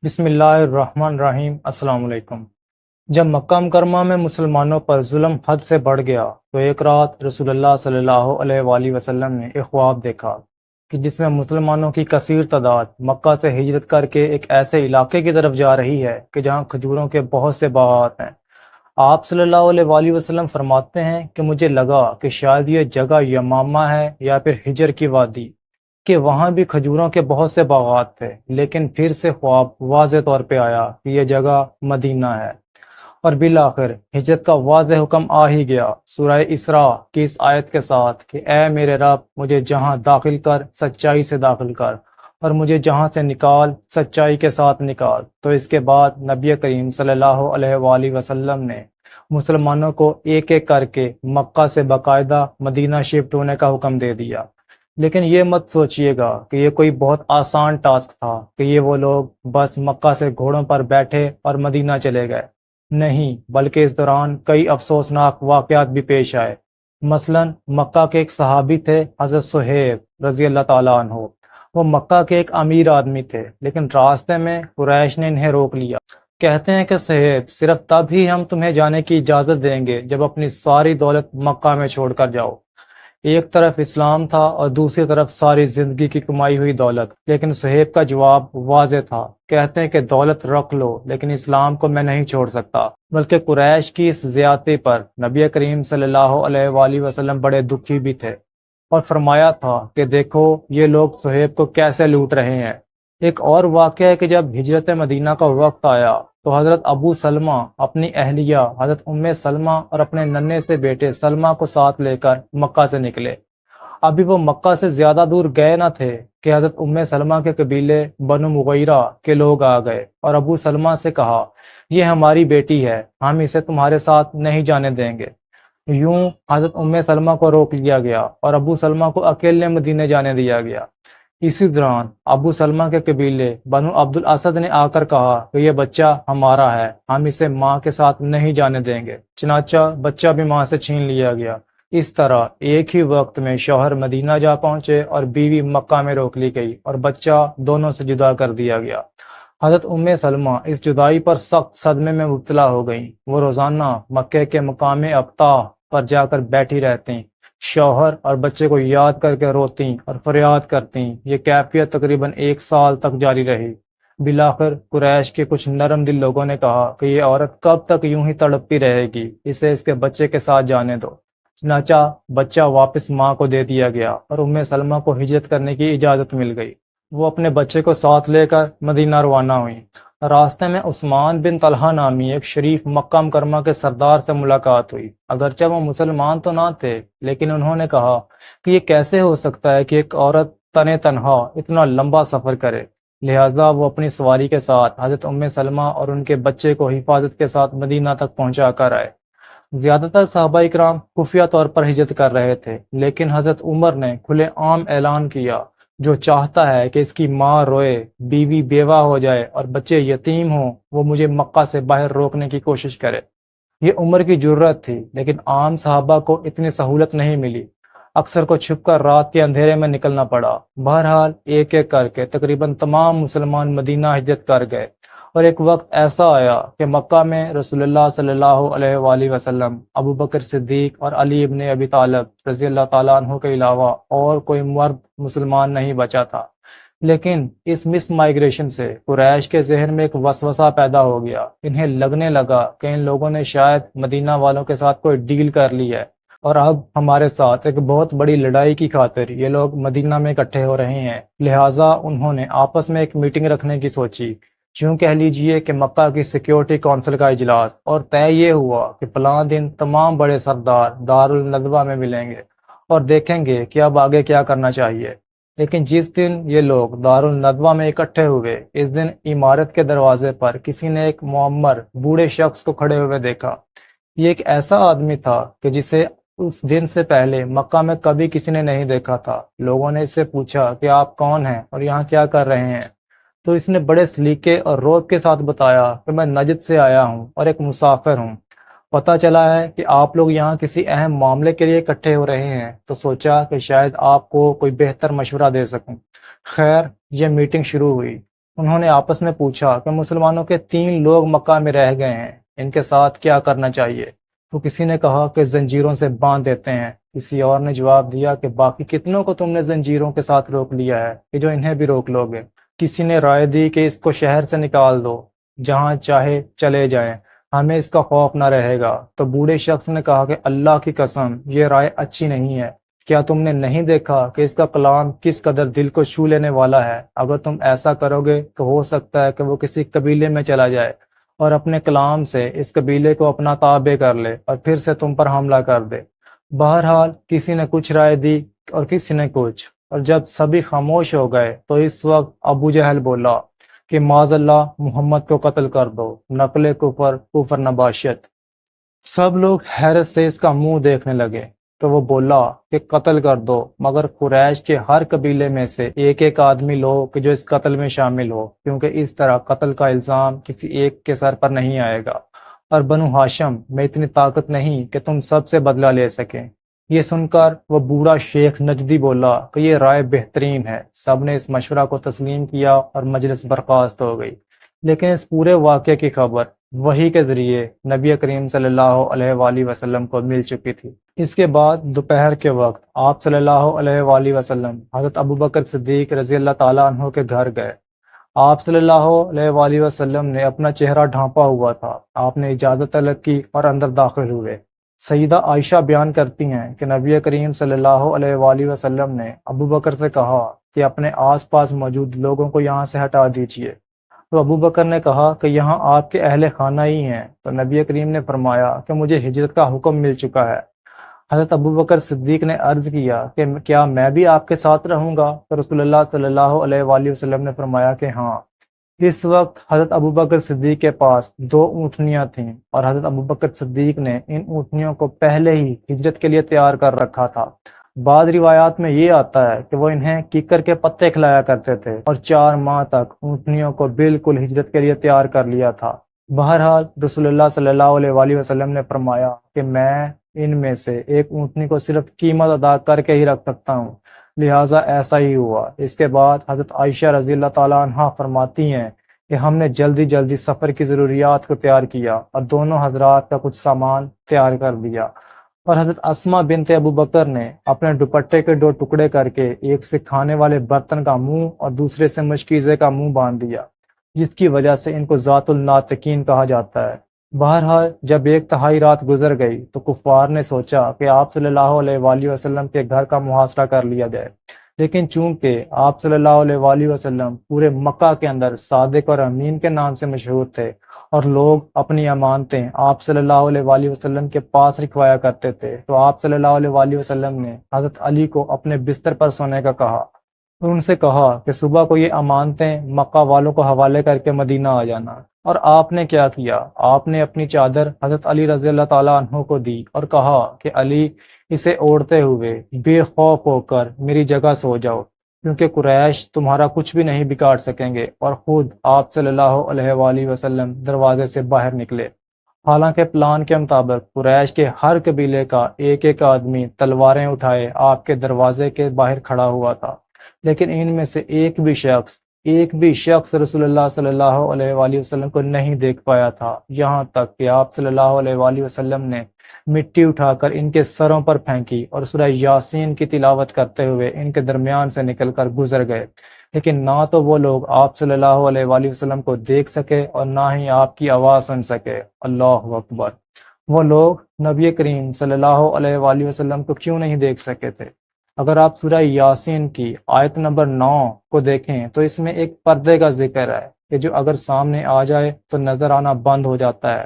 بسم اللہ الرحمن الرحیم۔ السلام علیکم۔ جب مکہ مکرمہ میں مسلمانوں پر ظلم حد سے بڑھ گیا تو ایک رات رسول اللہ صلی اللہ علیہ وآلہ وسلم نے ایک خواب دیکھا کہ جس میں مسلمانوں کی کثیر تعداد مکہ سے ہجرت کر کے ایک ایسے علاقے کی طرف جا رہی ہے کہ جہاں کھجوروں کے بہت سے باغات ہیں۔ آپ صلی اللہ علیہ وآلہ وسلم فرماتے ہیں کہ مجھے لگا کہ شاید یہ جگہ یمامہ ہے یا پھر ہجر کی وادی، کہ وہاں بھی کھجوروں کے بہت سے باغات تھے، لیکن پھر سے خواب واضح طور پہ آیا کہ یہ جگہ مدینہ ہے، اور بالآخر ہجرت کا واضح حکم آ ہی گیا سورہ اسراء کی اس آیت کے ساتھ کہ اے میرے رب، مجھے جہاں داخل کر سچائی سے داخل کر، اور مجھے جہاں سے نکال سچائی کے ساتھ نکال۔ تو اس کے بعد نبی کریم صلی اللہ علیہ وآلہ وسلم نے مسلمانوں کو ایک ایک کر کے مکہ سے باقاعدہ مدینہ شفٹ ہونے کا حکم دے دیا۔ لیکن یہ مت سوچئے گا کہ یہ کوئی بہت آسان ٹاسک تھا کہ یہ وہ لوگ بس مکہ سے گھوڑوں پر بیٹھے اور مدینہ چلے گئے۔ نہیں، بلکہ اس دوران کئی افسوسناک واقعات بھی پیش آئے۔ مثلا مکہ کے ایک صحابی تھے حضرت صہیب رضی اللہ تعالیٰ عنہ۔ وہ مکہ کے ایک امیر آدمی تھے، لیکن راستے میں قریش نے انہیں روک لیا۔ کہتے ہیں کہ صہیب، صرف تب ہی ہم تمہیں جانے کی اجازت دیں گے جب اپنی ساری دولت مکہ میں چھوڑ کر جاؤ۔ ایک طرف اسلام تھا اور دوسری طرف ساری زندگی کی کمائی ہوئی دولت، لیکن صہیب کا جواب واضح تھا۔ کہتے ہیں کہ دولت رکھ لو لیکن اسلام کو میں نہیں چھوڑ سکتا۔ بلکہ قریش کی اس زیادتی پر نبی کریم صلی اللہ علیہ وآلہ وسلم بڑے دکھی بھی تھے، اور فرمایا تھا کہ دیکھو یہ لوگ صہیب کو کیسے لوٹ رہے ہیں۔ ایک اور واقعہ ہے کہ جب ہجرت مدینہ کا وقت آیا تو حضرت ابو سلمہ اپنی اہلیہ حضرت ام سلمہ اور اپنے ننھے سے بیٹے سلمہ کو ساتھ لے کر مکہ سے نکلے۔ ابھی وہ مکہ سے زیادہ دور گئے نہ تھے کہ حضرت ام سلمہ کے قبیلے بنو مغیرہ کے لوگ آ گئے اور ابو سلمہ سے کہا، یہ ہماری بیٹی ہے، ہم اسے تمہارے ساتھ نہیں جانے دیں گے۔ یوں حضرت ام سلمہ کو روک لیا گیا اور ابو سلمہ کو اکیلے مدینے جانے دیا گیا۔ اسی دوران ابو سلمہ کے قبیلے بنو عبد الاسد نے آ کر کہا کہ یہ بچہ ہمارا ہے، ہم اسے ماں کے ساتھ نہیں جانے دیں گے۔ چنانچہ بچہ بھی ماں سے چھین لیا گیا۔ اس طرح ایک ہی وقت میں شوہر مدینہ جا پہنچے اور بیوی مکہ میں روک لی گئی اور بچہ دونوں سے جدا کر دیا گیا۔ حضرت ام سلمہ اس جدائی پر سخت صدمے میں مبتلا ہو گئیں۔ وہ روزانہ مکے کے مقام ابطاح پر جا کر بیٹھی رہتیں، شوہر اور بچے کو یاد کر کے روتیں اور فریاد کرتیں۔ یہ کیفیت تقریباً 1 سال تک جاری رہی۔ بالآخر قریش کے کچھ نرم دل لوگوں نے کہا کہ یہ عورت کب تک یوں ہی تڑپتی رہے گی، اسے اس کے بچے کے ساتھ جانے دو۔ چنانچہ بچہ واپس ماں کو دے دیا گیا اور ام سلمہ کو ہجرت کرنے کی اجازت مل گئی۔ وہ اپنے بچے کو ساتھ لے کر مدینہ روانہ ہوئیں۔ راستے میں عثمان بن طلحہ نامی ایک شریف مکہ مکرمہ کے سردار سے ملاقات ہوئی۔ اگرچہ وہ مسلمان تو نہ تھے، لیکن انہوں نے کہا کہ یہ کیسے ہو سکتا ہے کہ ایک عورت تنہا اتنا لمبا سفر کرے۔ لہٰذا وہ اپنی سواری کے ساتھ حضرت ام سلمہ اور ان کے بچے کو حفاظت کے ساتھ مدینہ تک پہنچا کر آئے۔ زیادہ تر صحابہ اکرام خفیہ طور پر ہجرت کر رہے تھے، لیکن حضرت عمر نے کھلے عام اعلان کیا، جو چاہتا ہے کہ اس کی ماں روئے، بیوی بیوہ ہو جائے اور بچے یتیم ہوں، وہ مجھے مکہ سے باہر روکنے کی کوشش کرے۔ یہ عمر کی جرت تھی، لیکن عام صحابہ کو اتنی سہولت نہیں ملی۔ اکثر کو چھپ کر رات کے اندھیرے میں نکلنا پڑا۔ بہرحال ایک ایک کر کے تقریباً تمام مسلمان مدینہ ہجرت کر گئے، اور ایک وقت ایسا آیا کہ مکہ میں رسول اللہ صلی اللہ علیہ وآلہ وسلم، ابو بکر صدیق اور علی ابن ابی طالب رضی اللہ تعالیٰ عنہ کے علاوہ اور کوئی مرد مسلمان نہیں بچا تھا۔ لیکن اس مس مائگریشن سے قریش کے ذہن میں ایک وسوسہ پیدا ہو گیا۔ انہیں لگنے لگا کہ ان لوگوں نے شاید مدینہ والوں کے ساتھ کوئی ڈیل کر لی ہے، اور اب ہمارے ساتھ ایک بہت بڑی لڑائی کی خاطر یہ لوگ مدینہ میں اکٹھے ہو رہے ہیں۔ لہٰذا انہوں نے آپس میں ایک میٹنگ رکھنے کی سوچی۔ یوں کہہ لیجئے کہ مکہ کی سیکیورٹی کونسل کا اجلاس، اور طے یہ ہوا کہ فلاں دن تمام بڑے سردار دارالندوہ میں ملیں گے اور دیکھیں گے کہ اب آگے کیا کرنا چاہیے۔ لیکن جس دن یہ لوگ دارالندوہ میں اکٹھے ہوئے، اس دن عمارت کے دروازے پر کسی نے ایک معمر بوڑھے شخص کو کھڑے ہوئے دیکھا۔ یہ ایک ایسا آدمی تھا کہ جسے اس دن سے پہلے مکہ میں کبھی کسی نے نہیں دیکھا تھا۔ لوگوں نے اس سے پوچھا کہ آپ کون ہیں اور یہاں کیا کر رہے ہیں؟ تو اس نے بڑے سلیقے اور روب کے ساتھ بتایا کہ میں نجد سے آیا ہوں اور ایک مسافر ہوں۔ پتہ چلا ہے کہ آپ لوگ یہاں کسی اہم معاملے کے لیے اکٹھے ہو رہے ہیں، تو سوچا کہ شاید آپ کو کوئی بہتر مشورہ دے سکوں۔ خیر، یہ میٹنگ شروع ہوئی۔ انہوں نے آپس میں پوچھا کہ مسلمانوں کے 3 لوگ مکہ میں رہ گئے ہیں، ان کے ساتھ کیا کرنا چاہیے؟ تو کسی نے کہا کہ زنجیروں سے باندھ دیتے ہیں، کسی اور نے جواب دیا کہ باقی کتنوں کو تم نے زنجیروں کے ساتھ روک لیا ہے کہ جو انہیں بھی روک لو گے؟ کسی نے رائے دی کہ اس کو شہر سے نکال دو، جہاں چاہے چلے جائیں، ہمیں اس کا خوف نہ رہے گا۔ تو بوڑھے شخص نے کہا کہ اللہ کی قسم یہ رائے اچھی نہیں ہے، کیا تم نے نہیں دیکھا کہ اس کا کلام کس قدر دل کو چھو لینے والا ہے؟ اگر تم ایسا کرو گے تو ہو سکتا ہے کہ وہ کسی قبیلے میں چلا جائے اور اپنے کلام سے اس قبیلے کو اپنا تابع کر لے اور پھر سے تم پر حملہ کر دے۔ بہرحال کسی نے کچھ رائے دی اور کسی نے کچھ، اور جب سبھی خاموش ہو گئے تو اس وقت ابو جہل بولا کہ معاذ اللہ، محمد کو قتل کر دو، نقل کفر، کفر نباشت۔ سب لوگ حیرت سے اس کا منہ دیکھنے لگے۔ تو وہ بولا کہ قتل کر دو، مگر قریش کے ہر قبیلے میں سے ایک ایک آدمی لو کہ جو اس قتل میں شامل ہو، کیونکہ اس طرح قتل کا الزام کسی ایک کے سر پر نہیں آئے گا، اور بنو ہاشم میں اتنی طاقت نہیں کہ تم سب سے بدلہ لے سکیں۔ یہ سن کر وہ بوڑھا شیخ نجدی بولا کہ یہ رائے بہترین ہے۔ سب نے اس مشورہ کو تسلیم کیا اور مجلس برخاست ہو گئی۔ لیکن اس پورے واقعے کی خبر وحی کے ذریعے نبی کریم صلی اللہ علیہ وآلہ وسلم کو مل چکی تھی۔ اس کے بعد دوپہر کے وقت آپ صلی اللہ علیہ وآلہ وسلم حضرت ابوبکر صدیق رضی اللہ تعالیٰ عنہ کے گھر گئے۔ آپ صلی اللہ علیہ وآلہ وسلم نے اپنا چہرہ ڈھانپا ہوا تھا۔ آپ نے اجازت طلب کی اور اندر داخل ہوئے۔ سیدہ عائشہ بیان کرتی ہیں کہ نبی کریم صلی اللہ علیہ وآلہ وسلم نے ابوبکر سے کہا کہ اپنے آس پاس موجود لوگوں کو یہاں سے ہٹا دیجیے۔ تو ابوبکر نے کہا کہ یہاں آپ کے اہل خانہ ہی ہیں۔ تو نبی کریم نے فرمایا کہ مجھے ہجرت کا حکم مل چکا ہے۔ حضرت ابوبکر صدیق نے عرض کیا کہ کیا میں بھی آپ کے ساتھ رہوں گا؟ تو رسول اللہ صلی اللہ علیہ وآلہ وسلم نے فرمایا کہ ہاں۔ اس وقت حضرت ابوبکر صدیق کے پاس 2 اونٹنیاں تھیں، اور حضرت ابوبکر صدیق نے ان اونٹنیوں کو پہلے ہی ہجرت کے لیے تیار کر رکھا تھا۔ بعض روایات میں یہ آتا ہے کہ وہ انہیں کیکر کے پتے کھلایا کرتے تھے، اور 4 ماہ تک اونٹنیوں کو بالکل ہجرت کے لیے تیار کر لیا تھا۔ بہرحال رسول اللہ صلی اللہ علیہ وآلہ وسلم نے فرمایا کہ میں ان میں سے ایک اونٹنی کو صرف قیمت ادا کر کے ہی رکھ سکتا ہوں، لہٰذا ایسا ہی ہوا۔ اس کے بعد حضرت عائشہ رضی اللہ تعالیٰ عنہا فرماتی ہیں کہ ہم نے جلدی جلدی سفر کی ضروریات کو تیار کیا اور دونوں حضرات کا کچھ سامان تیار کر دیا، اور حضرت اسماء بنت ابوبکر نے اپنے دوپٹے کے 2 ٹکڑے کر کے ایک سے کھانے والے برتن کا منہ اور دوسرے سے مشکیزے کا منہ باندھ دیا، جس کی وجہ سے ان کو ذات الناطقین کہا جاتا ہے۔ بہرحال جب 1/3 رات گزر گئی تو کفار نے سوچا کہ آپ صلی اللہ علیہ وآلہ وسلم کے گھر کا محاصرہ کر لیا جائے، لیکن چونکہ آپ صلی اللہ علیہ وآلہ وسلم پورے مکہ کے اندر صادق اور امین کے نام سے مشہور تھے، اور لوگ اپنی امانتیں آپ صلی اللہ علیہ وآلہ وسلم کے پاس رکھوایا کرتے تھے، تو آپ صلی اللہ علیہ وآلہ وسلم نے حضرت علی کو اپنے بستر پر سونے کا کہا، اور ان سے کہا کہ صبح کو یہ امانتیں مکہ والوں کو حوالے کر کے مدینہ آ جانا۔ اور آپ نے کیا کیا؟ آپ نے اپنی چادر حضرت علی رضی اللہ تعالیٰ عنہ کو دی اور کہا کہ علی، اسے اوڑھتے ہوئے بے خوف ہو کر میری جگہ سو جاؤ، کیونکہ قریش تمہارا کچھ بھی نہیں بگاڑ سکیں گے۔ اور خود آپ صلی اللہ علیہ وآلہ وسلم دروازے سے باہر نکلے۔ حالانکہ پلان کے مطابق قریش کے ہر قبیلے کا ایک ایک آدمی تلواریں اٹھائے آپ کے دروازے کے باہر کھڑا ہوا تھا، لیکن ان میں سے ایک بھی شخص رسول اللہ صلی اللہ علیہ وآلہ وسلم کو نہیں دیکھ پایا تھا، یہاں تک کہ آپ صلی اللہ علیہ وآلہ وسلم نے مٹی اٹھا کر ان کے سروں پر پھینکی اور سورہ یاسین کی تلاوت کرتے ہوئے ان کے درمیان سے نکل کر گزر گئے، لیکن نہ تو وہ لوگ آپ صلی اللہ علیہ وآلہ وسلم کو دیکھ سکے اور نہ ہی آپ کی آواز سن سکے۔ اللہ اکبر! وہ لوگ نبی کریم صلی اللہ علیہ وآلہ وسلم کو کیوں نہیں دیکھ سکے تھے؟ اگر آپ سورہ یاسین کی آیت نمبر 9 کو دیکھیں تو اس میں ایک پردے کا ذکر ہے کہ جو اگر سامنے آ جائے تو نظر آنا بند ہو جاتا ہے۔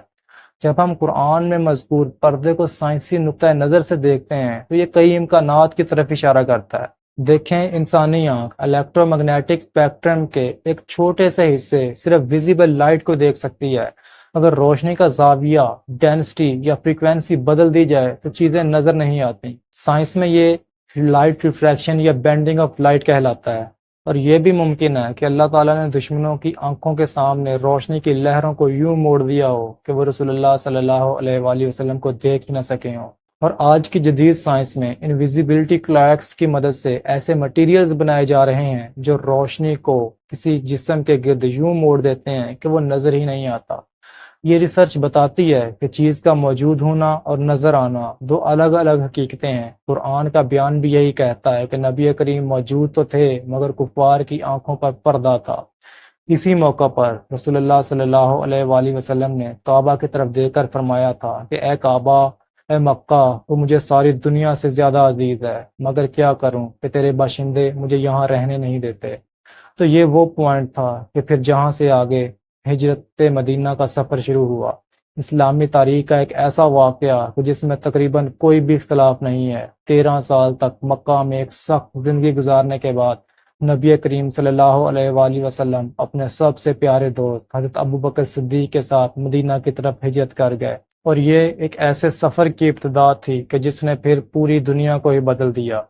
جب ہم قرآن میں مذکور پردے کو سائنسی نقطۂ نظر سے دیکھتے ہیں تو یہ کئی امکانات کی طرف اشارہ کرتا ہے۔ دیکھیں، انسانی آنکھ الیکٹرو میگنیٹک اسپیکٹرم کے ایک چھوٹے سے حصے صرف ویزیبل لائٹ کو دیکھ سکتی ہے۔ اگر روشنی کا زاویہ، ڈینسٹی یا فریکوینسی بدل دی جائے تو چیزیں نظر نہیں آتی۔ سائنس میں یہ لائٹ ریفریکشن یا بینڈنگ آف لائٹ کہلاتا ہے۔ اور یہ بھی ممکن ہے کہ اللہ تعالیٰ نے دشمنوں کی آنکھوں کے سامنے روشنی کی لہروں کو یوں موڑ دیا ہو کہ وہ رسول اللہ صلی اللہ علیہ وآلہ وسلم کو دیکھ ہی نہ سکے ہوں۔ اور آج کی جدید سائنس میں انویزیبلٹی کلائکس کی مدد سے ایسے مٹیریلز بنائے جا رہے ہیں جو روشنی کو کسی جسم کے گرد یوں موڑ دیتے ہیں کہ وہ نظر ہی نہیں آتا۔ یہ ریسرچ بتاتی ہے کہ چیز کا موجود ہونا اور نظر آنا دو الگ الگ حقیقتیں ہیں۔ قرآن کا بیان بھی یہی کہتا ہے کہ نبی کریم موجود تو تھے مگر کفار کی آنکھوں پر پردہ تھا۔ اسی موقع پر رسول اللہ صلی اللہ علیہ وآلہ وسلم نے کعبہ کی طرف دیکھ کر فرمایا تھا کہ اے کعبہ، اے مکہ، تو مجھے ساری دنیا سے زیادہ عزیز ہے، مگر کیا کروں کہ تیرے باشندے مجھے یہاں رہنے نہیں دیتے۔ تو یہ وہ پوائنٹ تھا کہ پھر جہاں سے آگے ہجرت مدینہ کا سفر شروع ہوا۔ اسلامی تاریخ کا ایک ایسا واقعہ کہ جس میں تقریباً کوئی بھی اختلاف نہیں ہے۔ 13 سال تک مکہ میں ایک سخت زندگی گزارنے کے بعد نبی کریم صلی اللہ علیہ وآلہ وسلم اپنے سب سے پیارے دوست حضرت ابوبکر صدیق کے ساتھ مدینہ کی طرف ہجرت کر گئے، اور یہ ایک ایسے سفر کی ابتدا تھی کہ جس نے پھر پوری دنیا کو ہی بدل دیا،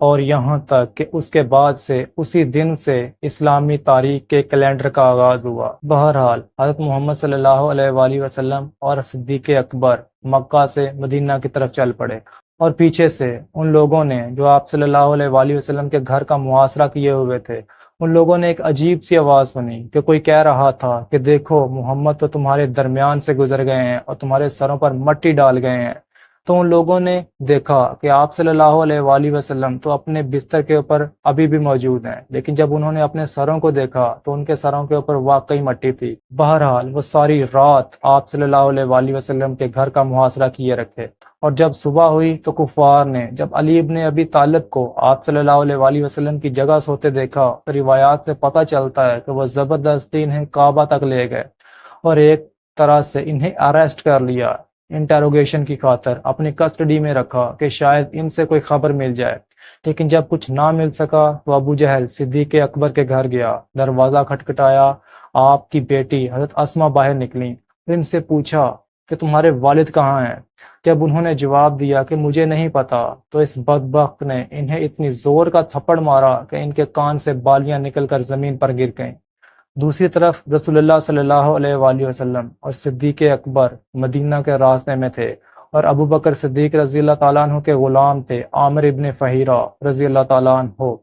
اور یہاں تک کہ اس کے بعد سے اسی دن سے اسلامی تاریخ کے کیلنڈر کا آغاز ہوا۔ بہرحال حضرت محمد صلی اللہ علیہ وآلہ وسلم اور صدیق اکبر مکہ سے مدینہ کی طرف چل پڑے، اور پیچھے سے ان لوگوں نے جو آپ صلی اللہ علیہ وآلہ وسلم کے گھر کا محاصرہ کیے ہوئے تھے، ان لوگوں نے ایک عجیب سی آواز سنی کہ کوئی کہہ رہا تھا کہ دیکھو، محمد تو تمہارے درمیان سے گزر گئے ہیں اور تمہارے سروں پر مٹی ڈال گئے ہیں۔ تو ان لوگوں نے دیکھا کہ آپ صلی اللہ علیہ وآلہ وسلم تو اپنے بستر کے اوپر ابھی بھی موجود ہیں، لیکن جب انہوں نے اپنے سروں کو دیکھا تو ان کے سروں کے اوپر واقعی مٹی تھی۔ بہرحال وہ ساری رات آپ صلی اللہ علیہ وآلہ وسلم کے گھر کا محاصرہ کیے رکھے، اور جب صبح ہوئی تو کفار نے جب علی ابن ابی طالب کو آپ صلی اللہ علیہ وآلہ وسلم کی جگہ سوتے دیکھا تو روایات سے پتہ چلتا ہے کہ وہ زبردستی انہیں کعبہ تک لے گئے اور ایک طرح سے انہیں اریسٹ کر لیا، انٹروگیشن کی خاطر اپنی کسٹڈی میں رکھا کہ شاید ان سے کوئی خبر مل جائے۔ لیکن جب کچھ نہ مل سکا تو ابو جہل صدیق اکبر کے گھر گیا، دروازہ کھٹکھٹایا، آپ کی بیٹی حضرت اسما باہر نکلیں، ان سے پوچھا کہ تمہارے والد کہاں ہیں؟ جب انہوں نے جواب دیا کہ مجھے نہیں پتا تو اس بدبخت نے انہیں اتنی زور کا تھپڑ مارا کہ ان کے کان سے بالیاں نکل کر زمین پر گر گئیں۔ دوسری طرف رسول اللہ صلی اللہ علیہ وآلہ وسلم اور صدیق اکبر مدینہ کے راستے میں تھے، اور ابو بکر صدیق رضی اللہ تعالیٰ عنہ کے غلام تھے عامر ابن فہیرہ رضی اللہ تعالیٰ عنہ۔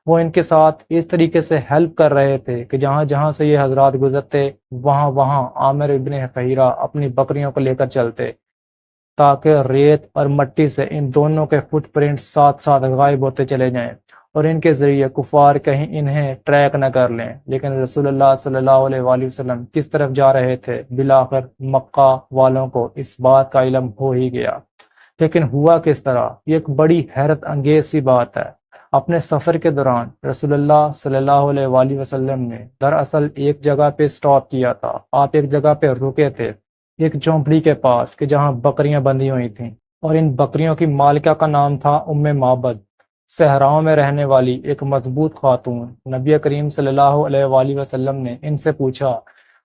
وہ ان کے ساتھ اس طریقے سے ہیلپ کر رہے تھے کہ جہاں جہاں سے یہ حضرات گزرتے وہاں وہاں عامر ابن فہیرہ اپنی بکریوں کو لے کر چلتے، تاکہ ریت اور مٹی سے ان دونوں کے فٹ پرنٹ ساتھ ساتھ غائب ہوتے چلے جائیں اور ان کے ذریعے کفار کہیں انہیں ٹریک نہ کر لیں۔ لیکن رسول اللہ صلی اللہ علیہ وآلہ وسلم کس طرف جا رہے تھے، بالآخر مکہ والوں کو اس بات کا علم ہو ہی گیا۔ لیکن ہوا کس طرح؟ یہ ایک بڑی حیرت انگیز سی بات ہے۔ اپنے سفر کے دوران رسول اللہ صلی اللہ علیہ وآلہ وسلم نے دراصل ایک جگہ پہ سٹاپ کیا تھا۔ آپ ایک جگہ پہ رکے تھے، ایک جھونپڑی کے پاس کہ جہاں بکریاں بندھی ہوئی تھیں، اور ان بکریوں کی مالکہ کا نام تھا ام معبد، صحراؤں میں رہنے والی ایک مضبوط خاتون۔ نبی کریم صلی اللہ علیہ وآلہ وسلم نے ان سے پوچھا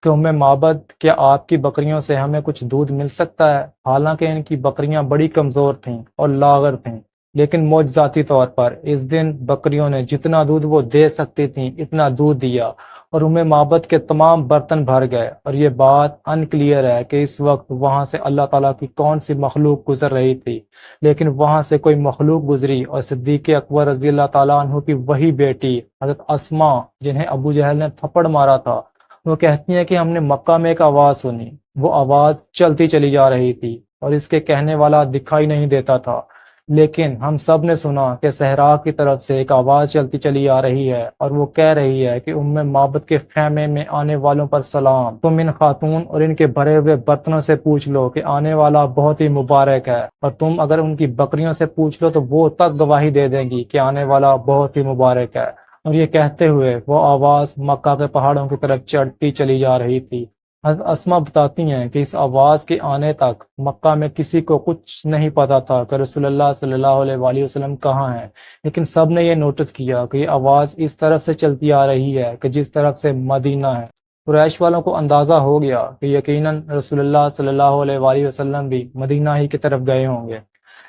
کہ ام معبد، کیا آپ کی بکریوں سے ہمیں کچھ دودھ مل سکتا ہے؟ حالانکہ ان کی بکریاں بڑی کمزور تھیں اور لاغر تھیں، لیکن معجزاتی طور پر اس دن بکریوں نے جتنا دودھ وہ دے سکتی تھیں اتنا دودھ دیا، اور ام معبد کے تمام برتن بھر گئے۔ اور یہ بات ان کلیئر ہے کہ اس وقت وہاں سے اللہ تعالیٰ کی کون سی مخلوق گزر رہی تھی، لیکن وہاں سے کوئی مخلوق گزری، اور صدیق اکبر رضی اللہ تعالیٰ عنہ کی وہی بیٹی حضرت اسما جنہیں ابو جہل نے تھپڑ مارا تھا، وہ کہتی ہیں کہ ہم نے مکہ میں ایک آواز سنی۔ وہ آواز چلتی چلی جا رہی تھی اور اس کے کہنے والا دکھائی نہیں دیتا تھا، لیکن ہم سب نے سنا کہ صحرا کی طرف سے ایک آواز چلتی چلی آ رہی ہے، اور وہ کہہ رہی ہے کہ ام معبد کے خیمے میں آنے والوں پر سلام، تم ان خاتون اور ان کے بھرے ہوئے برتنوں سے پوچھ لو کہ آنے والا بہت ہی مبارک ہے، اور تم اگر ان کی بکریوں سے پوچھ لو تو وہ تک گواہی دے دیں گی کہ آنے والا بہت ہی مبارک ہے۔ اور یہ کہتے ہوئے وہ آواز مکہ کے پہاڑوں کی طرف چڑھتی چلی جا رہی تھی۔ حضرت اسما بتاتی ہیں کہ اس آواز کے آنے تک مکہ میں کسی کو کچھ نہیں پتا تھا کہ رسول اللہ صلی اللہ علیہ وآلہ وسلم کہاں ہیں، لیکن سب نے یہ نوٹس کیا کہ یہ آواز اس طرف سے چلتی آ رہی ہے کہ جس طرف سے مدینہ ہے۔ قریش والوں کو اندازہ ہو گیا کہ یقیناً رسول اللہ صلی اللہ علیہ وآلہ وسلم بھی مدینہ ہی کی طرف گئے ہوں گے،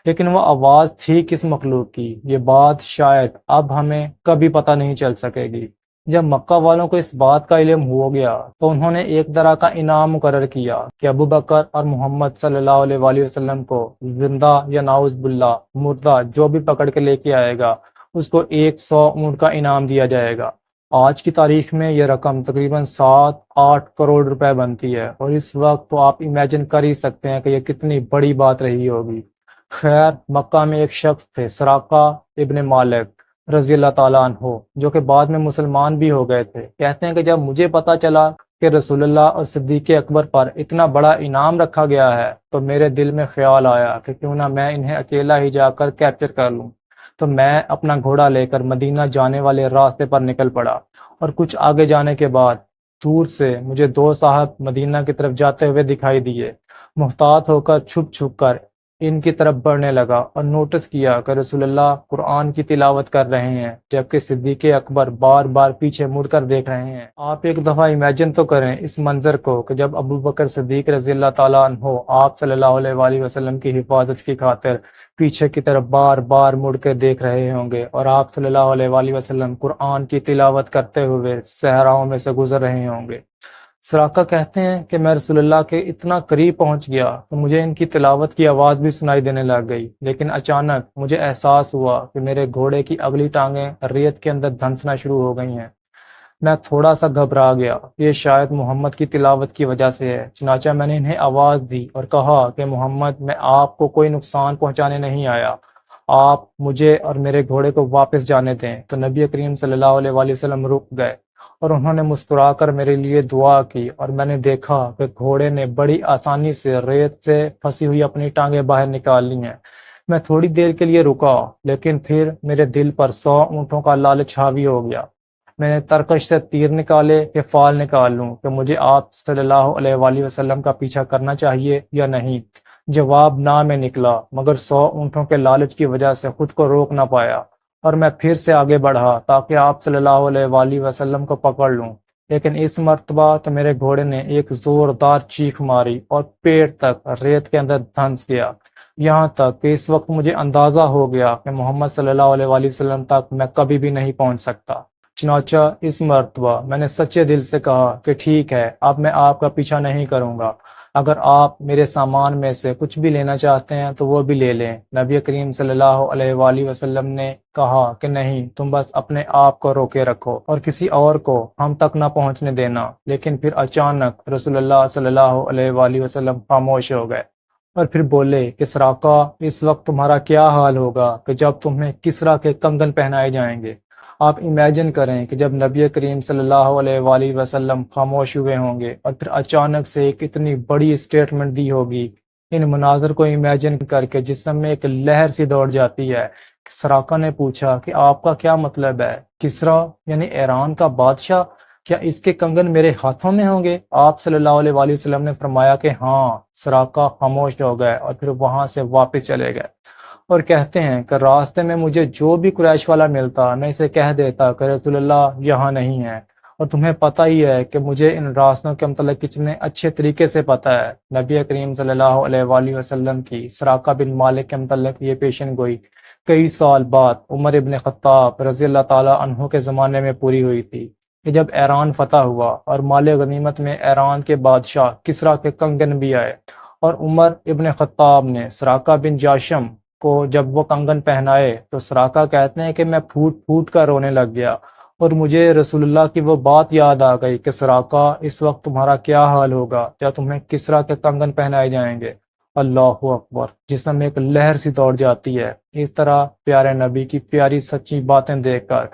لیکن وہ آواز تھی کس مخلوق کی، یہ بات شاید اب ہمیں کبھی پتہ نہیں چل سکے گی۔ جب مکہ والوں کو اس بات کا علم ہو گیا تو انہوں نے ایک طرح کا انعام مقرر کیا کہ ابو بکر اور محمد صلی اللہ علیہ وآلہ وسلم کو زندہ یا نعوذ باللہ مردہ جو بھی پکڑ کے لے کے آئے گا اس کو 100 اونٹ کا انعام دیا جائے گا۔ آج کی تاریخ میں یہ رقم تقریباً 7-8 کروڑ روپے بنتی ہے، اور اس وقت تو آپ امیجن کر ہی سکتے ہیں کہ یہ کتنی بڑی بات رہی ہوگی۔ خیر، مکہ میں ایک شخص تھے سراقہ ابن مالک رضی اللہ تعالیٰ عنہ، جو کہ بعد میں مسلمان بھی ہو گئے تھے۔ کہتے ہیں کہ جب مجھے پتا چلا کہ رسول اللہ اور صدیق اکبر پر اتنا بڑا انعام رکھا گیا ہے، تو میرے دل میں خیال آیا کہ کیوں نہ میں انہیں اکیلا ہی جا کر کیپچر کر لوں۔ تو میں اپنا گھوڑا لے کر مدینہ جانے والے راستے پر نکل پڑا، اور کچھ آگے جانے کے بعد دور سے مجھے دو صاحب مدینہ کی طرف جاتے ہوئے دکھائی دیے۔ محتاط ہو کر چھپ چھپ کر ان کی طرف بڑھنے لگا، اور نوٹس کیا کہ رسول اللہ قرآن کی تلاوت کر رہے ہیں، جبکہ صدیق اکبر بار بار پیچھے مڑ کر دیکھ رہے ہیں۔ آپ ایک دفعہ امیجن تو کریں اس منظر کو کہ جب ابو بکر صدیق رضی اللہ تعالیٰ عنہ آپ صلی اللہ علیہ وآلہ وسلم کی حفاظت کی خاطر پیچھے کی طرف بار بار مڑ کے دیکھ رہے ہوں گے، اور آپ صلی اللہ علیہ وآلہ وسلم قرآن کی تلاوت کرتے ہوئے صحراؤں میں سے گزر رہے ہوں گے۔ سراقہ کہتے ہیں کہ میں رسول اللہ کے اتنا قریب پہنچ گیا کہ مجھے ان کی تلاوت کی آواز بھی سنائی دینے لگ گئی، لیکن اچانک مجھے احساس ہوا کہ میرے گھوڑے کی اگلی ٹانگیں ریت کے اندر دھنسنا شروع ہو گئی ہیں۔ میں تھوڑا سا گھبرا گیا، یہ شاید محمد کی تلاوت کی وجہ سے ہے، چنانچہ میں نے انہیں آواز دی اور کہا کہ محمد، میں آپ کو کوئی نقصان پہنچانے نہیں آیا، آپ مجھے اور میرے گھوڑے کو واپس جانے دیں۔ تو نبی کریم صلی اللہ علیہ وآلہ وسلم رک گئے، اور انہوں نے مسکرا کر میرے لیے دعا کی، اور میں نے دیکھا کہ گھوڑے نے بڑی آسانی سے ریت سے پھنسی ہوئی اپنی ٹانگیں باہر نکال لی ہیں۔ میں تھوڑی دیر کے لیے رکا، لیکن پھر میرے دل پر 100 اونٹوں کا لالچ حاوی ہو گیا۔ میں نے ترکش سے تیر نکالے کہ فال نکال لوں کہ مجھے آپ صلی اللہ علیہ وآلہ وسلم کا پیچھا کرنا چاہیے یا نہیں۔ جواب نہ میں نکلا، مگر 100 اونٹوں کے لالچ کی وجہ سے خود کو روک نہ پایا، اور میں پھر سے آگے بڑھا تاکہ آپ صلی اللہ علیہ وآلہ وسلم کو پکڑ لوں۔ لیکن اس مرتبہ تو میرے گھوڑے نے ایک زوردار چیخ ماری اور پیٹ تک ریت کے اندر دھنس گیا، یہاں تک کہ اس وقت مجھے اندازہ ہو گیا کہ محمد صلی اللہ علیہ وآلہ وسلم تک میں کبھی بھی نہیں پہنچ سکتا۔ چنانچہ اس مرتبہ میں نے سچے دل سے کہا کہ ٹھیک ہے، اب میں آپ کا پیچھا نہیں کروں گا، اگر آپ میرے سامان میں سے کچھ بھی لینا چاہتے ہیں تو وہ بھی لے لیں۔ نبی کریم صلی اللہ علیہ وآلہ وسلم نے کہا کہ نہیں، تم بس اپنے آپ کو روکے رکھو اور کسی اور کو ہم تک نہ پہنچنے دینا۔ لیکن پھر اچانک رسول اللہ صلی اللہ علیہ وآلہ وسلم خاموش ہو گئے، اور پھر بولے کہ سراقہ، اس وقت تمہارا کیا حال ہوگا کہ جب تمہیں کسریٰ کے کنگن پہنائے جائیں گے۔ آپ امیجن کریں کہ جب نبی کریم صلی اللہ علیہ وآلہ وسلم خاموش ہوئے ہوں گے، اور پھر اچانک سے ایک اتنی بڑی اسٹیٹمنٹ دی ہوگی۔ ان مناظر کو امیجن کر کے جسم میں ایک لہر سی دوڑ جاتی ہے۔ سراقہ نے پوچھا کہ آپ کا کیا مطلب ہے؟ کسریٰ یعنی ایران کا بادشاہ، کیا اس کے کنگن میرے ہاتھوں میں ہوں گے؟ آپ صلی اللہ علیہ وآلہ وسلم نے فرمایا کہ ہاں۔ سراقہ خاموش ہو گئے اور پھر وہاں سے واپس چلے گئے، اور کہتے ہیں کہ راستے میں مجھے جو بھی قریش والا ملتا، میں اسے کہہ دیتا کہ رسول اللہ یہاں نہیں ہے، اور تمہیں پتہ ہی ہے کہ مجھے ان راستوں کے متعلق کتنے اچھے طریقے سے پتہ ہے۔ نبی کریم صلی اللہ علیہ وآلہ وسلم کی سراقہ بن مالک کے متعلق یہ پیشن گوئی کئی سال بعد عمر ابن خطاب رضی اللہ تعالیٰ عنہ کے زمانے میں پوری ہوئی تھی، کہ جب ایران فتح ہوا اور مال غنیمت میں ایران کے بادشاہ کسریٰ کے کنگن بھی آئے، اور عمر ابن خطاب نے سراقہ بن جاشم کو جب وہ کنگن پہنائے تو سراقہ کہتے ہیں کہ میں پھوٹ پھوٹ کر رونے لگ گیا، اور مجھے رسول اللہ کی وہ بات یاد آ گئی کہ سراقہ، اس وقت تمہارا کیا حال ہوگا جب تمہیں کسریٰ کے کنگن پہنائے جائیں گے۔ اللہ اکبر، جسم میں ایک لہر سی دوڑ جاتی ہے۔ اس طرح پیارے نبی کی پیاری سچی باتیں دیکھ کر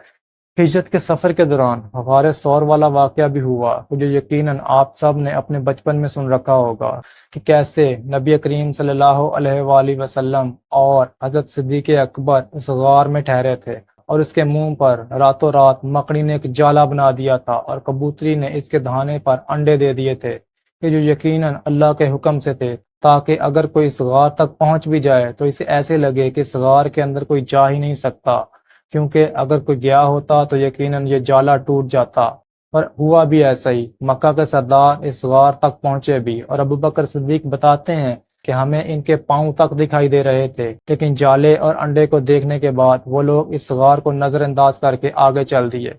ہجرت کے سفر کے دوران غار ثور والا واقعہ بھی ہوا، جو یقیناً آپ سب نے اپنے بچپن میں سن رکھا ہوگا، کہ کیسے نبی کریم صلی اللہ علیہ وآلہ وسلم اور حضرت صدیق اکبر اس غار میں ٹھہرے تھے، اور اس کے منہ پر راتوں رات مکڑی نے ایک جالا بنا دیا تھا، اور کبوتری نے اس کے دہانے پر انڈے دے دیے تھے، کہ جو یقیناً اللہ کے حکم سے تھے، تاکہ اگر کوئی اس غار تک پہنچ بھی جائے تو اسے ایسے لگے کہ اس غار کے اندر کوئی جا ہی نہیں سکتا، کیونکہ اگر کوئی گیا ہوتا تو یقیناً یہ جالا ٹوٹ جاتا۔ اور ہوا بھی ایسا ہی، مکہ کے سردار اس غار تک پہنچے بھی، اور ابو بکر صدیق بتاتے ہیں کہ ہمیں ان کے پاؤں تک دکھائی دے رہے تھے، لیکن جالے اور انڈے کو دیکھنے کے بعد وہ لوگ اس غار کو نظر انداز کر کے آگے چل دیے۔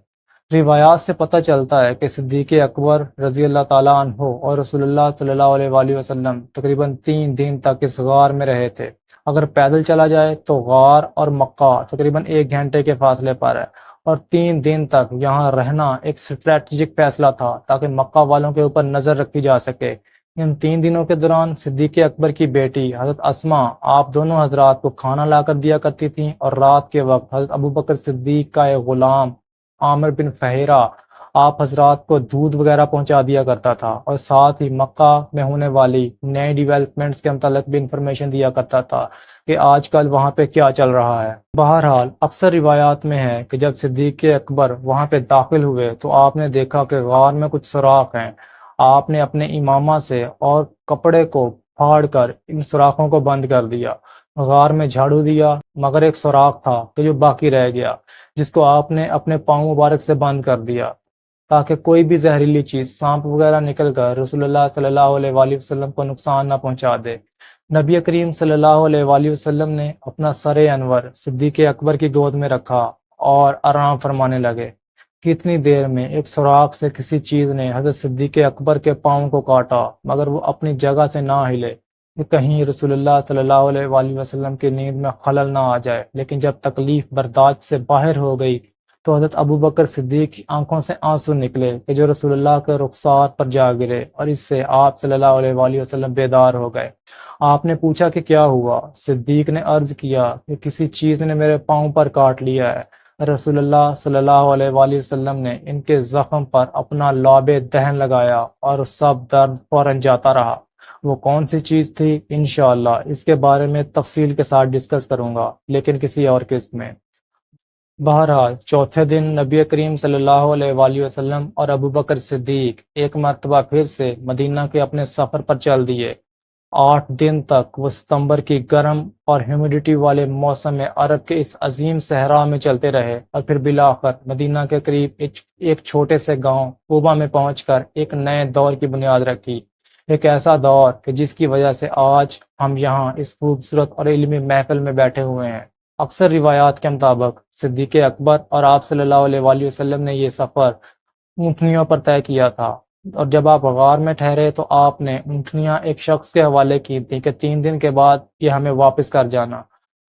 روایات سے پتہ چلتا ہے کہ صدیق اکبر رضی اللہ تعالیٰ عنہ اور رسول اللہ صلی اللہ علیہ وآلہ وسلم تقریباً 3 دن تک اس غار میں رہے تھے۔ اگر پیدل چلا جائے تو غار اور مکہ تقریباً 1 گھنٹے کے فاصلے پر ہے، اور 3 دن تک یہاں رہنا ایک اسٹریٹجک فیصلہ تھا تاکہ مکہ والوں کے اوپر نظر رکھی جا سکے۔ ان 3 دنوں کے دوران صدیق اکبر کی بیٹی حضرت اسما آپ دونوں حضرات کو کھانا لا کر دیا کرتی تھیں، اور رات کے وقت حضرت ابوبکر صدیق کا ایک غلام عامر بن فہیرہ آپ حضرات کو دودھ وغیرہ پہنچا دیا کرتا تھا، اور ساتھ ہی مکہ میں ہونے والی نئی ڈیولپمنٹس کے متعلق بھی انفارمیشن دیا کرتا تھا کہ آج کل وہاں پہ کیا چل رہا ہے۔ بہرحال اکثر روایات میں ہے کہ جب صدیق اکبر وہاں پہ داخل ہوئے تو آپ نے دیکھا کہ غار میں کچھ سوراخ ہیں۔ آپ نے اپنے امامہ سے اور کپڑے کو پھاڑ کر ان سوراخوں کو بند کر دیا۔ غار میں جھاڑو دیا، مگر ایک سوراخ تھا کہ جو باقی رہ گیا، جس کو آپ نے اپنے پاؤں مبارک سے بند کر دیا تاکہ کوئی بھی زہریلی چیز سانپ وغیرہ نکل کر رسول اللہ صلی اللہ علیہ وآلہ وسلم کو نقصان نہ پہنچا دے۔ نبی کریم صلی اللہ علیہ وآلہ وسلم نے اپنا سر انور صدیق اکبر کی گود میں رکھا اور آرام فرمانے لگے۔ کتنی دیر میں ایک سوراخ سے کسی چیز نے حضرت صدیق اکبر کے پاؤں کو کاٹا، مگر وہ اپنی جگہ سے نہ ہلے کہ کہیں رسول اللہ صلی اللہ علیہ وآلہ وسلم کی نیند میں خلل نہ آ جائے۔ لیکن جب تکلیف برداشت سے باہر ہو گئی تو حضرت ابوبکر صدیق کی آنکھوں سے آنسو نکلے کہ جو رسول اللہ کے رخسار پر جا گرے، اور اس سے آپ صلی اللہ علیہ وآلہ وسلم بیدار ہو گئے۔ آپ نے پوچھا کہ کیا ہوا؟ صدیق نے عرض کیا کہ کسی چیز نے میرے پاؤں پر کاٹ لیا ہے۔ رسول اللہ صلی اللہ علیہ وآلہ وسلم نے ان کے زخم پر اپنا لعاب دہن لگایا اور سب درد فوراً جاتا رہا۔ وہ کون سی چیز تھی؟ انشاءاللہ اس کے بارے میں تفصیل کے ساتھ ڈسکس کروں گا، لیکن کسی اور قسط میں۔ بہرحال چوتھے دن نبی کریم صلی اللہ علیہ وآلہ وسلم اور ابوبکر صدیق ایک مرتبہ پھر سے مدینہ کے اپنے سفر پر چل دیے۔ 8 دن تک وہ ستمبر کی گرم اور ہیومیڈیٹی والے موسم عرب کے اس عظیم صحرا میں چلتے رہے، اور پھر بالآخر مدینہ کے قریب ایک چھوٹے سے گاؤں قبا میں پہنچ کر ایک نئے دور کی بنیاد رکھی۔ ایک ایسا دور کہ جس کی وجہ سے آج ہم یہاں اس خوبصورت اور علمی محفل میں بیٹھے ہوئے ہیں۔ اکثر روایات کے مطابق صدیق اکبر اور آپ صلی اللہ علیہ وآلہ وسلم نے یہ سفر اونٹنیوں پر طے کیا تھا، اور جب آپ غار میں ٹھہرے تو آپ نے اونٹنیاں ایک شخص کے حوالے کی تھیں کہ 3 دن کے بعد یہ ہمیں واپس کر جانا۔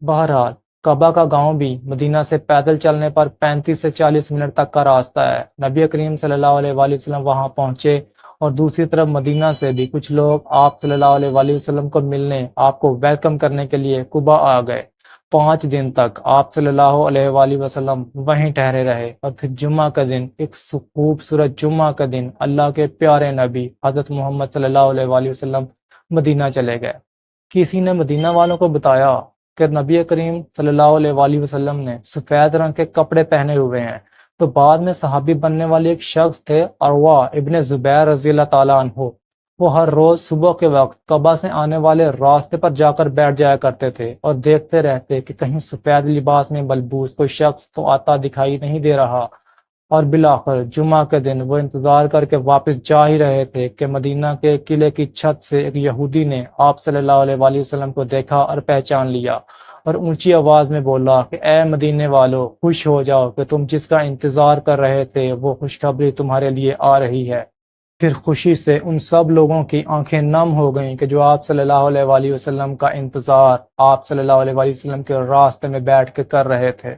بہرحال قبا کا گاؤں بھی مدینہ سے پیدل چلنے پر 35 سے 40 منٹ تک کا راستہ ہے۔ نبی کریم صلی اللہ علیہ وآلہ وسلم وہاں پہنچے، اور دوسری طرف مدینہ سے بھی کچھ لوگ آپ صلی اللہ علیہ وآلہ وسلم کو ملنے، آپ کو ویلکم کرنے کے لیے قبا آ گئے۔ 5 دن تک آپ صلی اللہ علیہ وآلہ وسلم وہیں ٹھہرے رہے، اور پھر جمعہ کا دن، ایک خوبصورت جمعہ کا دن، اللہ کے پیارے نبی حضرت محمد صلی اللہ علیہ وآلہ وسلم مدینہ چلے گئے۔ کسی نے مدینہ والوں کو بتایا کہ نبی کریم صلی اللہ علیہ وآلہ وسلم نے سفید رنگ کے کپڑے پہنے ہوئے ہیں، تو بعد میں صحابی بننے والے ایک شخص تھے عروہ ابن زبیر رضی اللہ تعالیٰ عنہ۔ وہ ہر روز صبح کے وقت قبا سے آنے والے راستے پر جا کر بیٹھ جایا کرتے تھے اور دیکھتے رہتے کہ کہیں سفید لباس میں ملبوس کوئی شخص تو آتا دکھائی نہیں دے رہا، اور بالآخر جمعہ کے دن وہ انتظار کر کے واپس جا ہی رہے تھے کہ مدینہ کے قلعے کی چھت سے ایک یہودی نے آپ صلی اللہ علیہ وآلہ وسلم کو دیکھا اور پہچان لیا، اور اونچی آواز میں بولا کہ اے مدینے والو، خوش ہو جاؤ کہ تم جس کا انتظار کر رہے تھے وہ خوشخبری تمہارے لیے آ رہی ہے۔ پھر خوشی سے ان سب لوگوں کی آنکھیں نم ہو گئیں کہ جو آپ صلی اللہ علیہ وآلہ وسلم کا انتظار آپ صلی اللہ علیہ وآلہ وسلم کے راستے میں بیٹھ کے کر رہے تھے۔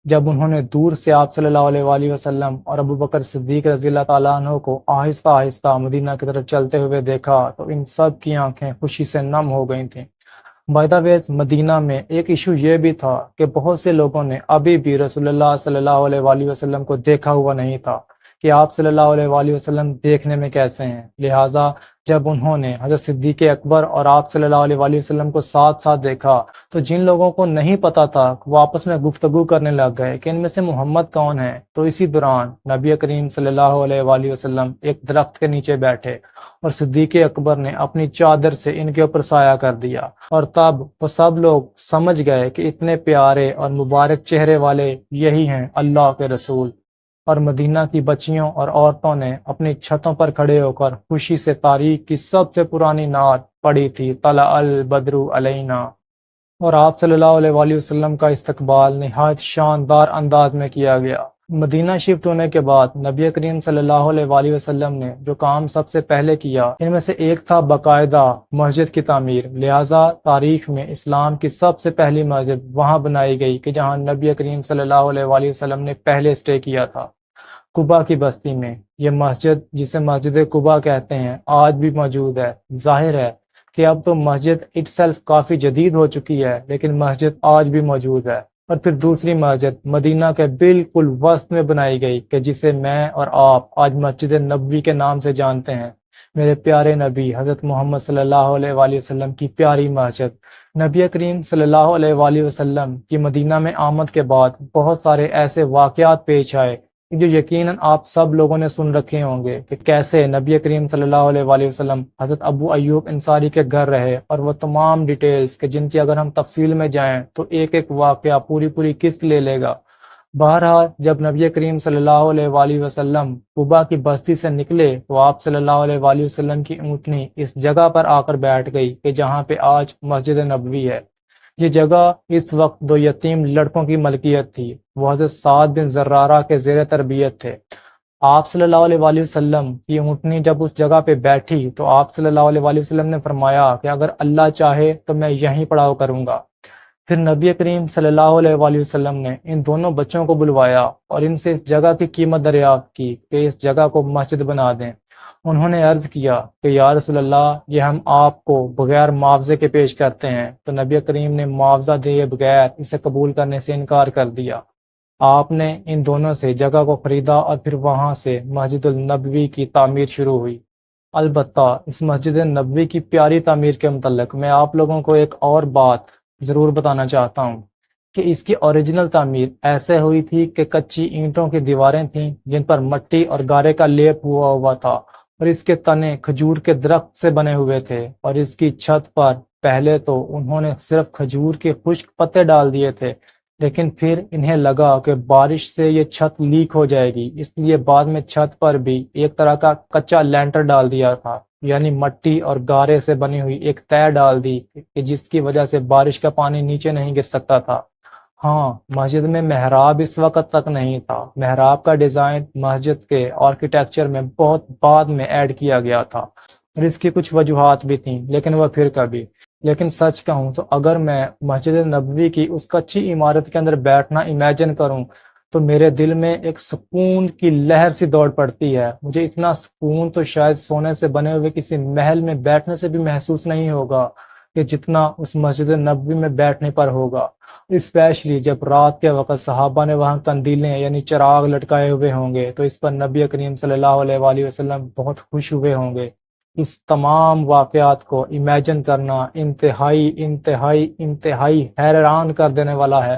جب انہوں نے دور سے آپ صلی اللہ علیہ وآلہ وسلم اور ابوبکر صدیق رضی اللہ تعالیٰ عنہ کو آہستہ آہستہ مدینہ کی طرف چلتے ہوئے دیکھا تو ان سب کی آنکھیں خوشی سے نم ہو گئی تھیں۔ بائی دا وے، مدینہ میں ایک ایشو یہ بھی تھا کہ بہت سے لوگوں نے ابھی بھی رسول اللہ صلی اللہ علیہ وآلہ وسلم کو دیکھا ہوا نہیں تھا کہ آپ صلی اللہ علیہ وآلہ وسلم دیکھنے میں کیسے ہیں۔ لہٰذا جب انہوں نے حضرت صدیق اکبر اور آپ صلی اللہ علیہ وآلہ وسلم کو ساتھ ساتھ دیکھا تو جن لوگوں کو نہیں پتا تھا وہ آپس میں گفتگو کرنے لگ گئے کہ ان میں سے محمد کون ہے۔ تو اسی دوران نبی کریم صلی اللہ علیہ وآلہ وسلم ایک درخت کے نیچے بیٹھے، اور صدیق اکبر نے اپنی چادر سے ان کے اوپر سایہ کر دیا، اور تب وہ سب لوگ سمجھ گئے کہ اتنے پیارے اور مبارک چہرے والے یہی ہیں اللہ کے رسول۔ اور مدینہ کی بچیوں اور عورتوں نے اپنی چھتوں پر کھڑے ہو کر خوشی سے تاریخ کی سب سے پرانی نعت پڑھی تھی، طلع البدر علینا۔ اور آپ صلی اللہ علیہ وآلہ وسلم کا استقبال نہایت شاندار انداز میں کیا گیا۔ مدینہ شفٹ ہونے کے بعد نبی کریم صلی اللہ علیہ وسلم نے جو کام سب سے پہلے کیا ان میں سے ایک تھا باقاعدہ مسجد کی تعمیر۔ لہٰذا تاریخ میں اسلام کی سب سے پہلی مسجد وہاں بنائی گئی کہ جہاں نبی کریم صلی اللہ علیہ وسلم نے پہلے اسٹے کیا تھا، قبا کی بستی میں۔ یہ مسجد جسے مسجد قبا کہتے ہیں آج بھی موجود ہے۔ ظاہر ہے کہ اب تو مسجد اٹ سیلف کافی جدید ہو چکی ہے، لیکن مسجد آج بھی موجود ہے۔ اور پھر دوسری مسجد مدینہ کے بالکل وسط میں بنائی گئی کہ جسے میں اور آپ آج مسجد نبوی کے نام سے جانتے ہیں۔ میرے پیارے نبی حضرت محمد صلی اللہ علیہ وسلم کی پیاری مسجد۔ نبی کریم صلی اللہ علیہ وسلم کی مدینہ میں آمد کے بعد بہت سارے ایسے واقعات پیش آئے جو یقیناً آپ سب لوگوں نے سن رکھے ہوں گے کہ کیسے نبی کریم صلی اللہ علیہ وسلم حضرت ابو ایوب انصاری کے گھر رہے، اور وہ تمام ڈیٹیلز کہ جن کی اگر ہم تفصیل میں جائیں تو ایک ایک واقعہ پوری قسط لے لے گا۔ بہرحال جب نبی کریم صلی اللہ علیہ وسلم قبا کی بستی سے نکلے تو آپ صلی اللہ علیہ وسلم کی اونٹنی اس جگہ پر آ کر بیٹھ گئی کہ جہاں پہ آج مسجد نبوی ہے۔ یہ جگہ اس وقت دو یتیم لڑکوں کی ملکیت تھی۔ وہ حضرت سعد بن زرارہ کے زیر تربیت تھے۔ آپ صلی اللہ علیہ وسلم کی اونٹنی جب اس جگہ پہ بیٹھی تو آپ صلی اللہ علیہ وسلم نے فرمایا کہ اگر اللہ چاہے تو میں یہیں پڑاؤ کروں گا۔ پھر نبی کریم صلی اللہ علیہ وسلم نے ان دونوں بچوں کو بلوایا اور ان سے اس جگہ کی قیمت دریافت کی کہ اس جگہ کو مسجد بنا دیں۔ انہوں نے عرض کیا کہ یا رسول اللہ، یہ ہم آپ کو بغیر معاوضے کے پیش کرتے ہیں۔ تو نبی کریم نے معاوضہ دیے بغیر اسے قبول کرنے سے انکار کر دیا۔ آپ نے ان دونوں سے جگہ کو خریدا اور پھر وہاں سے مسجد النبوی کی تعمیر شروع ہوئی۔ البتہ اس مسجد نبوی کی پیاری تعمیر کے متعلق میں آپ لوگوں کو ایک اور بات ضرور بتانا چاہتا ہوں کہ اس کی اوریجنل تعمیر ایسے ہوئی تھی کہ کچی اینٹوں کی دیواریں تھیں جن پر مٹی اور گارے کا لیپ ہوا تھا، اور اس کے تنے کھجور کے درخت سے بنے ہوئے تھے، اور اس کی چھت پر پہلے تو انہوں نے صرف کھجور کے خشک پتے ڈال دیے تھے، لیکن پھر انہیں لگا کہ بارش سے یہ چھت لیک ہو جائے گی، اس لیے بعد میں چھت پر بھی ایک طرح کا کچا لینٹر ڈال دیا تھا، یعنی مٹی اور گارے سے بنی ہوئی ایک تہ ڈال دی کہ جس کی وجہ سے بارش کا پانی نیچے نہیں گر سکتا تھا۔ ہاں، مسجد میں محراب اس وقت تک نہیں تھا۔ محراب کا ڈیزائن مسجد کے آرکیٹیکچر میں بہت بعد میں ایڈ کیا گیا تھا، اور اس کی کچھ وجوہات بھی تھیں، لیکن وہ پھر کبھی۔ لیکن سچ کہوں تو اگر میں مسجد نبوی کی اس کچی عمارت کے اندر بیٹھنا امیجن کروں تو میرے دل میں ایک سکون کی لہر سی دوڑ پڑتی ہے۔ مجھے اتنا سکون تو شاید سونے سے بنے ہوئے کسی محل میں بیٹھنے سے بھی محسوس نہیں ہوگا کہ جتنا اس مسجد نبوی میں بیٹھنے پر ہوگا، اسپیشلی جب رات کے وقت صحابہ نے وہاں قندیلیں یعنی چراغ لٹکائے ہوئے ہوں گے تو اس پر نبی کریم صلی اللہ علیہ وسلم بہت خوش ہوئے ہوں گے۔ اس تمام واقعات کو امیجن کرنا انتہائی انتہائی انتہائی حیران کر دینے والا ہے۔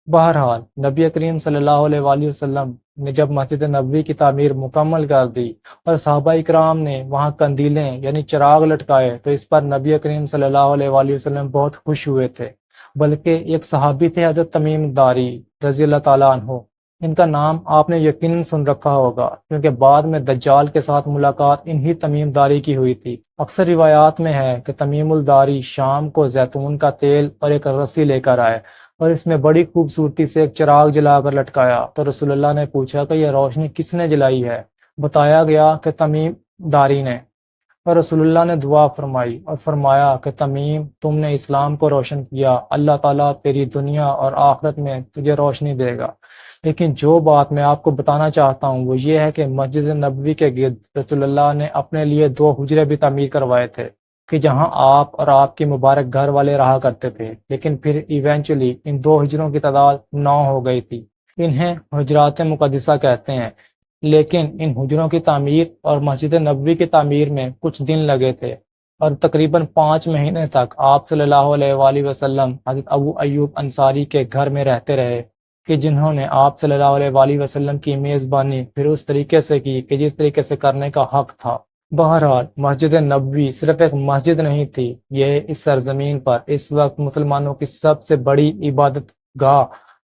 بہرحال نبی کریم صلی اللہ علیہ وسلم نے جب مسجد نبوی کی تعمیر مکمل کر دی اور صحابہ اکرام نے وہاں قندیلیں یعنی چراغ لٹکائے تو اس پر نبی کریم صلی اللہ علیہ وسلم بہت خوش ہوئے تھے۔ بلکہ ایک صحابی تھے حضرت تمیم داری رضی اللہ تعالیٰ عنہ، ان کا نام آپ نے یقیناً سن رکھا ہوگا کیونکہ بعد میں دجال کے ساتھ ملاقات انہی تمیم داری کی ہوئی تھی۔ اکثر روایات میں ہے کہ تمیم الداری شام کو زیتون کا تیل اور ایک رسی لے کر آئے اور اس میں بڑی خوبصورتی سے ایک چراغ جلا کر لٹکایا، تو رسول اللہ نے پوچھا کہ یہ روشنی کس نے جلائی ہے؟ بتایا گیا کہ تمیم داری نے، اور رسول اللہ نے دعا فرمائی اور فرمایا کہ تمیم، تم نے اسلام کو روشن کیا، اللہ تعالیٰ تیری دنیا اور آخرت میں تجھے روشنی دے گا۔ لیکن جو بات میں آپ کو بتانا چاہتا ہوں وہ یہ ہے کہ مسجد نبوی کے گرد رسول اللہ نے اپنے لیے 2 حجرے بھی تعمیر کروائے تھے کہ جہاں آپ اور آپ کے مبارک گھر والے رہا کرتے تھے، لیکن پھر ایونچولی ان 2 حجروں کی تعداد 9 ہو گئی تھی۔ انہیں حجرات مقدسہ کہتے ہیں، لیکن ان حجروں کی تعمیر اور مسجد نبوی کی تعمیر میں کچھ دن لگے تھے، اور تقریباً 5 مہینے تک آپ صلی اللہ علیہ وسلم حضرت ابو ایوب انصاری کے گھر میں رہتے رہے کہ جنہوں نے آپ صلی اللہ علیہ وسلم کی میزبانی پھر اس طریقے سے کی کہ جس طریقے سے کرنے کا حق تھا۔ بہرحال مسجد نبوی صرف ایک مسجد نہیں تھی، یہ اس سرزمین پر اس وقت مسلمانوں کی سب سے بڑی عبادت گاہ،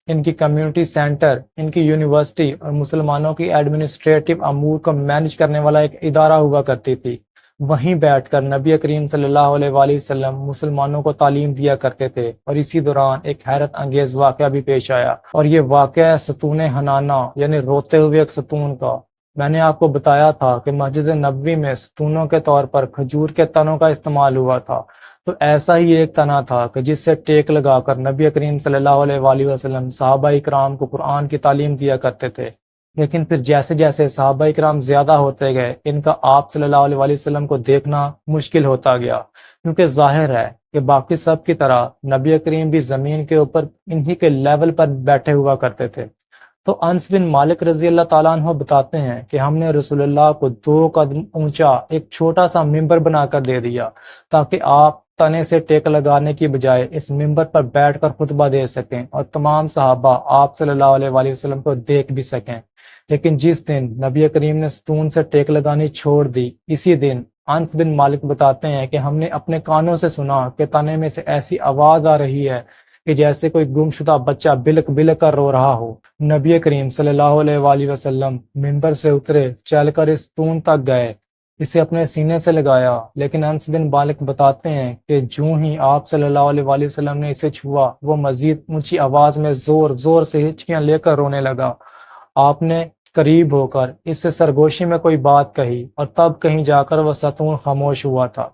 ان کی کمیونٹی سینٹر، ان کی یونیورسٹی اور مسلمانوں کی ایڈمنسٹریٹو امور کو مینج کرنے والا ایک ادارہ ہوا کرتی تھی۔ وہیں بیٹھ کر نبی کریم صلی اللہ علیہ وآلہ وسلم مسلمانوں کو تعلیم دیا کرتے تھے، اور اسی دوران ایک حیرت انگیز واقعہ بھی پیش آیا، اور یہ واقعہ ستون حنانہ یعنی روتے ہوئے ایک ستون کا۔ میں نے آپ کو بتایا تھا کہ مسجد نبوی میں ستونوں کے طور پر کھجور کے تنوں کا استعمال ہوا تھا، تو ایسا ہی ایک تنا تھا کہ جس سے ٹیک لگا کر نبی کریم صلی اللہ علیہ وآلہ وسلم صحابہ اکرام کو قرآن کی تعلیم دیا کرتے تھے۔ لیکن پھر جیسے جیسے صحابہ اکرام زیادہ ہوتے گئے، ان کا آپ صلی اللہ علیہ وآلہ وسلم کو دیکھنا مشکل ہوتا گیا، کیونکہ ظاہر ہے کہ باقی سب کی طرح نبی کریم بھی زمین کے اوپر انہی کے لیول پر بیٹھے ہوا کرتے تھے۔ تو انس بن مالک رضی اللہ تعالیٰ عنہ بتاتے ہیں کہ ہم نے رسول اللہ کو 2 قدم اونچا ایک چھوٹا سا ممبر بنا کر دے دیا، تاکہ آپ تنے سے ٹیک لگانے کی بجائے اس ممبر پر بیٹھ کر خطبہ دے سکیں، اور تمام صحابہ آپ صلی اللہ علیہ وآلہ وسلم کو دیکھ بھی سکیں۔ لیکن جس دن نبی کریم نے ستون سے ٹیک لگانی چھوڑ دی، اسی دن انس بن مالک بتاتے ہیں کہ ہم نے اپنے کانوں سے سنا کہ تنے میں سے ایسی آواز آ رہی ہے کہ جیسے کوئی گمشدہ بچہ بلک بلک کر رو رہا ہو۔ نبی کریم صلی اللہ علیہ وآلہ وسلم ممبر سے اترے، چل کر اس ستون تک گئے، اسے اپنے سینے سے لگایا، لیکن انس بن مالک بتاتے ہیں کہ جوں ہی آپ صلی اللہ علیہ وآلہ وسلم نے اسے چھوا، وہ مزید اونچی آواز میں زور زور سے ہچکیاں لے کر رونے لگا۔ آپ نے قریب ہو کر اس سے سرگوشی میں کوئی بات کہی، اور تب کہیں جا کر وہ ستون خاموش ہوا تھا۔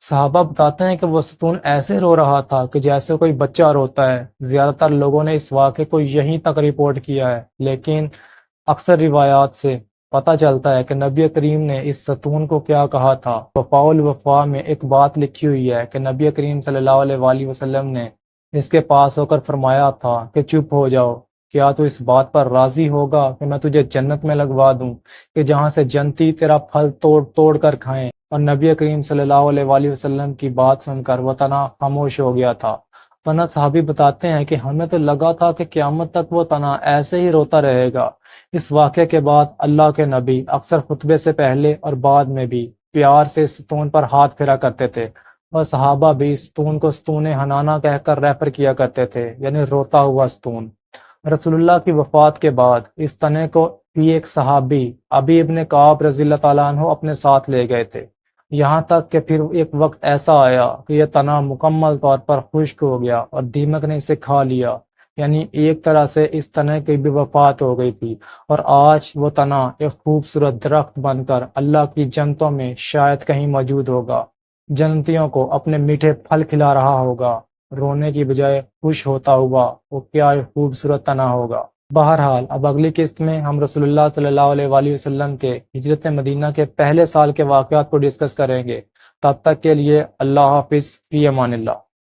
صحابہ بتاتے ہیں کہ وہ ستون ایسے رو رہا تھا کہ جیسے کوئی بچہ روتا ہے۔ زیادہ تر لوگوں نے اس واقعے کو یہیں تک رپورٹ کیا ہے، لیکن اکثر روایات سے پتہ چلتا ہے کہ نبی کریم نے اس ستون کو کیا کہا تھا۔ وفاء الوفا میں ایک بات لکھی ہوئی ہے کہ نبی کریم صلی اللہ علیہ وآلہ وسلم نے اس کے پاس ہو کر فرمایا تھا کہ چپ ہو جاؤ، کیا تو اس بات پر راضی ہوگا کہ میں تجھے جنت میں لگوا دوں، کہ جہاں سے جنتی تیرا پھل توڑ توڑ کر کھائیں؟ اور نبی کریم صلی اللہ علیہ وآلہ وسلم کی بات سن کر وہ تنا خاموش ہو گیا تھا۔ ورنہ صحابی بتاتے ہیں کہ ہمیں تو لگا تھا کہ قیامت تک وہ تنا ایسے ہی روتا رہے گا۔ اس واقعے کے بعد اللہ کے نبی اکثر خطبے سے پہلے اور بعد میں بھی پیار سے اس ستون پر ہاتھ پھیرا کرتے تھے، اور صحابہ بھی اس ستون کو ستون حنانہ کہہ کر ریفر کیا کرتے تھے، یعنی روتا ہوا ستون۔ رسول اللہ کی وفات کے بعد اس تنے کو بھی ایک صحابی ابی ابن کعب رضی اللہ تعالیٰ عنہ اپنے ساتھ لے گئے تھے، یہاں تک کہ پھر ایک وقت ایسا آیا کہ یہ تنا مکمل طور پر خشک ہو گیا اور دیمک نے اسے کھا لیا، یعنی ایک طرح سے اس تنے کی بھی وفات ہو گئی تھی، اور آج وہ تنا ایک خوبصورت درخت بن کر اللہ کی جنتوں میں شاید کہیں موجود ہوگا، جنتیوں کو اپنے میٹھے پھل کھلا رہا ہوگا، رونے کی بجائے خوش ہوتا ہوا۔ وہ کیا خوبصورت تنا ہوگا۔ بہرحال اب اگلی قسط میں ہم رسول اللہ صلی اللہ علیہ وآلہ وسلم کے ہجرت مدینہ کے پہلے سال کے واقعات کو ڈسکس کریں گے۔ تب تک کے لیے اللہ حافظ، فی امان اللہ۔